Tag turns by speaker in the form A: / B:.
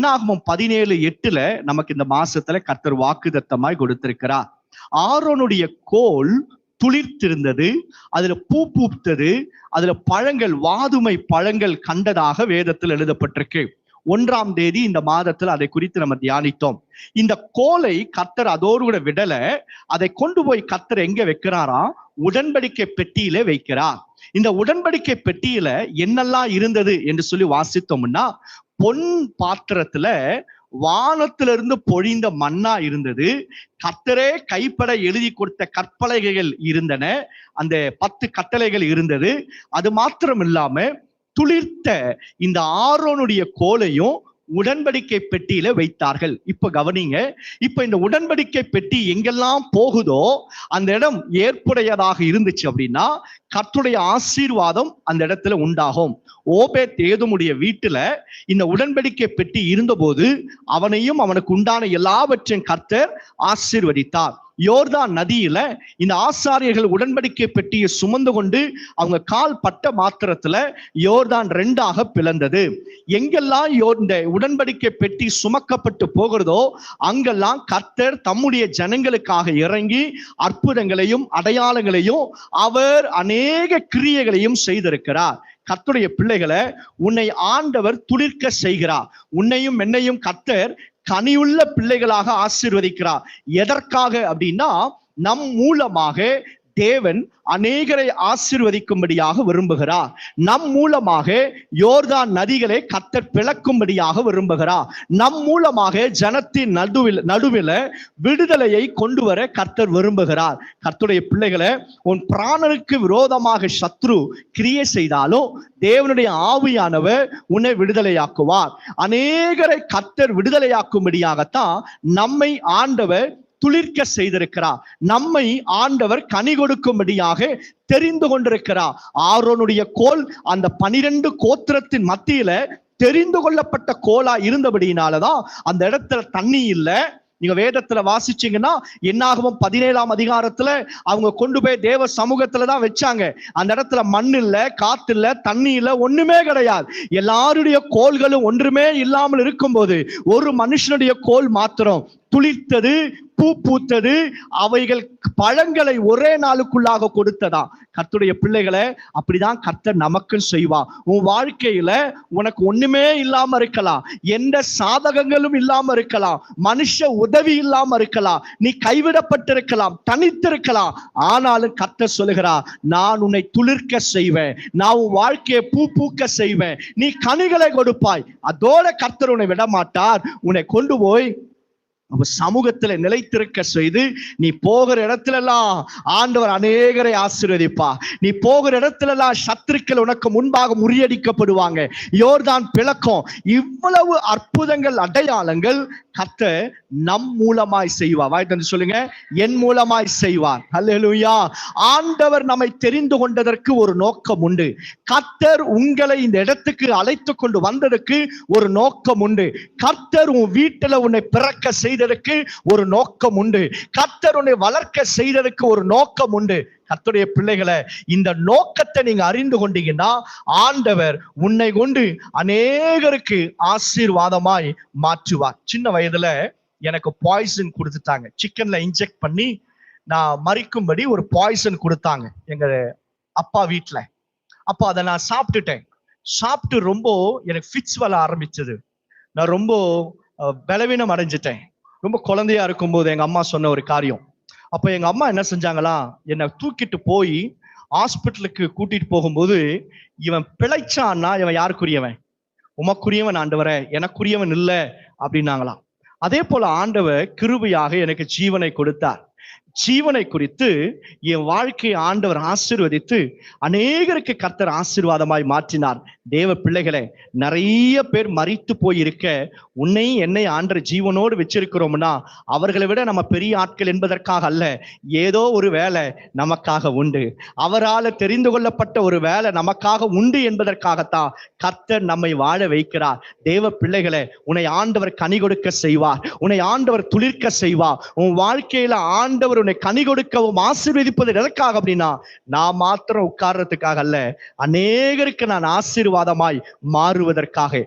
A: என்னாகமம் 17:8 நமக்கு இந்த மாசத்துல கர்த்தர் வாக்குத்தத்தமாய் கொடுத்திருக்கிறார். ஆரோனுடைய கோல் துளிர்த்திருந்தது, அதுல பூ பூத்தது, அதுல பழங்கள், வாதுமை பழங்கள் கண்டதாக வேதத்தில் எழுதப்பட்டிருக்கு. 1ஆம் தேதி இந்த மாதத்துல அதை குறித்து நம்ம தியானித்தோம். இந்த கோலை கர்த்தர் அதோடு கூட விடல, அதை கொண்டு போய் கர்த்தர் எங்க வைக்கிறாராம்? உடன்படிக்கை பெட்டியில வைக்கிறார். இந்த உடன்படிக்கை பெட்டியில என்னெல்லாம் இருந்தது என்று சொல்லி வாசித்தோம்னா, பொன் பாத்திரத்துல வானத்திலிருந்து பொழிந்த மன்னா இருந்தது. கர்த்தரே கைப்பட எழுதி கொடுத்த கற்பலகைகள் இருந்தன. அந்த 10 கட்டளைகள் இருந்தது. அது மாத்திரம் இல்லாம துளிர்த்த இந்த ஆரோனுடைய கோலையும் உடன்படிக்கை பெட்டியில வைத்தார்கள். இப்ப கவனிங்க, இப்ப இந்த உடன்படிக்கை பெட்டி எங்கெல்லாம் போகுதோ அந்த இடம் ஏற்புடையதாக இருந்துச்சு அப்படின்னா கர்த்தருடைய ஆசீர்வாதம் அந்த இடத்துல உண்டாகும். ஓபேத் ஏதோமுடைய வீட்டுல இந்த உடன்படிக்கை பெட்டி இருந்தபோது அவனையும் அவனுக்கு உண்டான எல்லாவற்றையும் கர்த்தர் ஆசீர்வதித்தார். யோர்தான் நதியில இந்த ஆசாரியர்கள் உடன்படிக்கை பெட்டியை சுமந்து கொண்டு அவங்க கால் பட்ட மாத்திரத்துல யோர்தான் 2ஆக பிளந்தது. எங்கெல்லாம் இந்த உடன்படிக்கை பெட்டி சுமக்கப்பட்டு போகிறதோ அங்கெல்லாம் கர்த்தர் தம்முடைய ஜனங்களுக்காக இறங்கி அற்புதங்களையும் அடையாளங்களையும் அவர் அநேக கிரியைகளையும் செய்திருக்கிறார். கர்த்தருடைய பிள்ளைகளை, உன்னை ஆண்டவர் துளிர்க்க செய்கிறார். உன்னையும் என்னையும் கர்த்தர் கனியுள்ள பிள்ளைகளாக ஆசீர்வதிக்கிறார். எதற்காக அப்படின்னா, நம் மூலமாக தேவன் அநேகரை ஆசீர்வதிக்கும்படியாக விரும்புகிறார். நம் மூலமாக யோர்தான் நதிகளை கர்த்தர் பிளக்கும்படியாக விரும்புகிறார். நம் மூலமாக ஜனத்தின் நடுவில் விடுதலையை கொண்டு வர கர்த்தர் விரும்புகிறார். கர்த்தருடைய பிள்ளைகளை, உன் பிராணனுக்கு விரோதமாக சத்ரு கிரியை செய்தாலும் தேவனுடைய ஆவியானவர் உன்னை விடுதலையாக்குவார். அநேகரை கர்த்தர் விடுதலையாக்கும்படியாகத்தான் நம்மை ஆண்டவர் துளிர்க்க செய்திருக்கிறார். நம்மை ஆண்டவர் கனி கொடுக்கும்படியாக தெரிந்து கொண்டிருக்கிறார். ஆரோனுடைய கோல் அந்த 12 கோத்திரத்தின் மத்தியில தெரிந்து கொள்ளப்பட்ட கோலா இருந்தபடியினாலதான் அந்த இடத்துல தண்ணி இல்லை. நீங்க வேதத்துல வாசிச்சீங்கன்னா என்னாகமம் 17ஆம் அதிகாரத்துல அவங்க கொண்டு போய் தேவ சமூகத்துலதான் வச்சாங்க. அந்த இடத்துல மண் இல்ல, காத்து இல்ல, தண்ணி இல்ல, ஒண்ணுமே கிடையாது. எல்லாருடைய கோல்களும் ஒன்றுமே இல்லாமல் இருக்கும்போது ஒரு மனுஷனுடைய கோல் மாத்திரம் துளிர்த்தது, பூ பூத்தது, அவைகள் பழங்களை ஒரே நாளுக்குள்ளாக கொடுத்ததா. கர்த்தருடைய பிள்ளைகளை, அப்படிதான் கர்த்தர் நமக்கு செய்வா. உன் வாழ்க்கையில உனக்கு ஒண்ணுமே இல்லாம இருக்கலாம், எந்த சாதகங்களும் இல்லாம இருக்கலாம், மனுஷ உதவி இல்லாம இருக்கலாம், நீ கைவிடப்பட்டிருக்கலாம், தனித்திருக்கலாம். ஆனாலும் கர்த்தர் சொல்லுகிறா, நான் உன்னை துளிர்க்க செய்வேன், நான் உன் வாழ்க்கையை பூ பூக்க செய்வேன், நீ கனிகளை கொடுப்பாய். அதோட கர்த்தர் உன்னை விட மாட்டார். உன்னை கொண்டு போய் சமூகத்துல நிலைத்திருக்க செய்து நீ போகிற இடத்துல எல்லாம் ஆண்டவர் அநேகரை ஆசீர்வதிப்பா. நீ போகிற இடத்துல எல்லாம் சத்துருக்கள் உனக்கு முன்பாக முறியடிக்கப்படுவாங்க. யோர்தான் பிளக்கும். இவ்வளவு அற்புதங்கள், அடையாளங்கள் கர்த்தர் நம் மூலமாய் செய்வார். வாய்த்து சொல்லுங்க, என் மூலமாய் செய்வார். அல்லேலூயா. ஆண்டவர் நம்மை தெரிந்து கொண்டதற்கு ஒரு நோக்கம் உண்டு. கர்த்தர் உங்களை இந்த இடத்துக்கு அழைத்து கொண்டு வந்ததற்கு ஒரு நோக்கம் உண்டு. கர்த்தர் உன் வீட்டுல உன்னை பிறக்க செய்ததற்கு ஒரு நோக்கம் உண்டு. கர்த்தர் உன்னை வளர்க்க செய்ததற்கு ஒரு நோக்கம் உண்டு. கர்த்தருடைய பிள்ளைகளை, இந்த நோக்கத்தை நீங்க அறிந்து கொண்டீங்கன்னா ஆண்டவர் உன்னை கொண்டு அநேகருக்கு ஆசீர்வாதமாய் மாற்றுவார். சின்ன வயதுல எனக்கு பாய்சன் கொடுத்துட்டாங்க. சிக்கன்ல இன்ஜெக்ட் பண்ணி நான் மறிக்கும்படி ஒரு பாய்சன் கொடுத்தாங்க எங்க அப்பா வீட்டுல. அப்போ அதை நான் சாப்பிட்டுட்டேன். சாப்பிட்டு ரொம்ப எனக்கு ஃபிட்ஸ் வர ஆரம்பிச்சது. நான் ரொம்ப பலவீனம் அடைஞ்சிட்டேன். ரொம்ப குழந்தையா இருக்கும்போது எங்க அம்மா சொன்ன ஒரு காரியம். அப்ப எங்க அம்மா என்ன செஞ்சாங்களா, என்னை தூக்கிட்டு போய் ஹாஸ்பிட்டலுக்கு கூட்டிட்டு போகும்போது, இவன் பிழைச்சான்னா இவன் யாருக்குரியவன்? உமக்குரியவன் ஆண்டவரே, எனக்குரியவன் இல்லை அப்படின்னாங்களாம். அதே போல ஆண்டவர் கிருபையாக எனக்கு ஜீவனை கொடுத்தார். ஜீவனை குறித்து என் வாழ்க்கையை ஆண்டவர் ஆசீர்வதித்து அநேகருக்கு கர்த்தர் ஆசீர்வாதமாய் மாற்றினார். தேவ பிள்ளைகளே, நிறைய பேர் மரித்து போயிருக்க உன்னை என்னை ஆண்டவர் ஜீவனோடு வச்சிருக்கிறோம்னா அவர்களை விட நம்ம பெரிய ஆட்கள் என்பதற்காக அல்ல. ஏதோ ஒரு வேலை நமக்காக உண்டு. அவரால் தெரிந்து கொள்ளப்பட்ட ஒரு வேலை நமக்காக உண்டு என்பதற்காகத்தான் கர்த்தர் நம்மை வாழ வைக்கிறார். தேவ பிள்ளைகளே, உன்னை ஆண்டவர் கனி கொடுக்க செய்வார். உன்னை ஆண்டவர் துளிர்க்க செய்வார். உன் வாழ்க்கையில ஆண்டவர் உன்னை கனி கொடுக்கவும் ஆசீர்வதிப்பது எதற்காக அப்படின்னா, நான் மாத்திரம் உட்கார்றதுக்காக அல்ல, அநேகருக்கு நான் ஆசீர்வாதமாய் மாறுவதற்காக.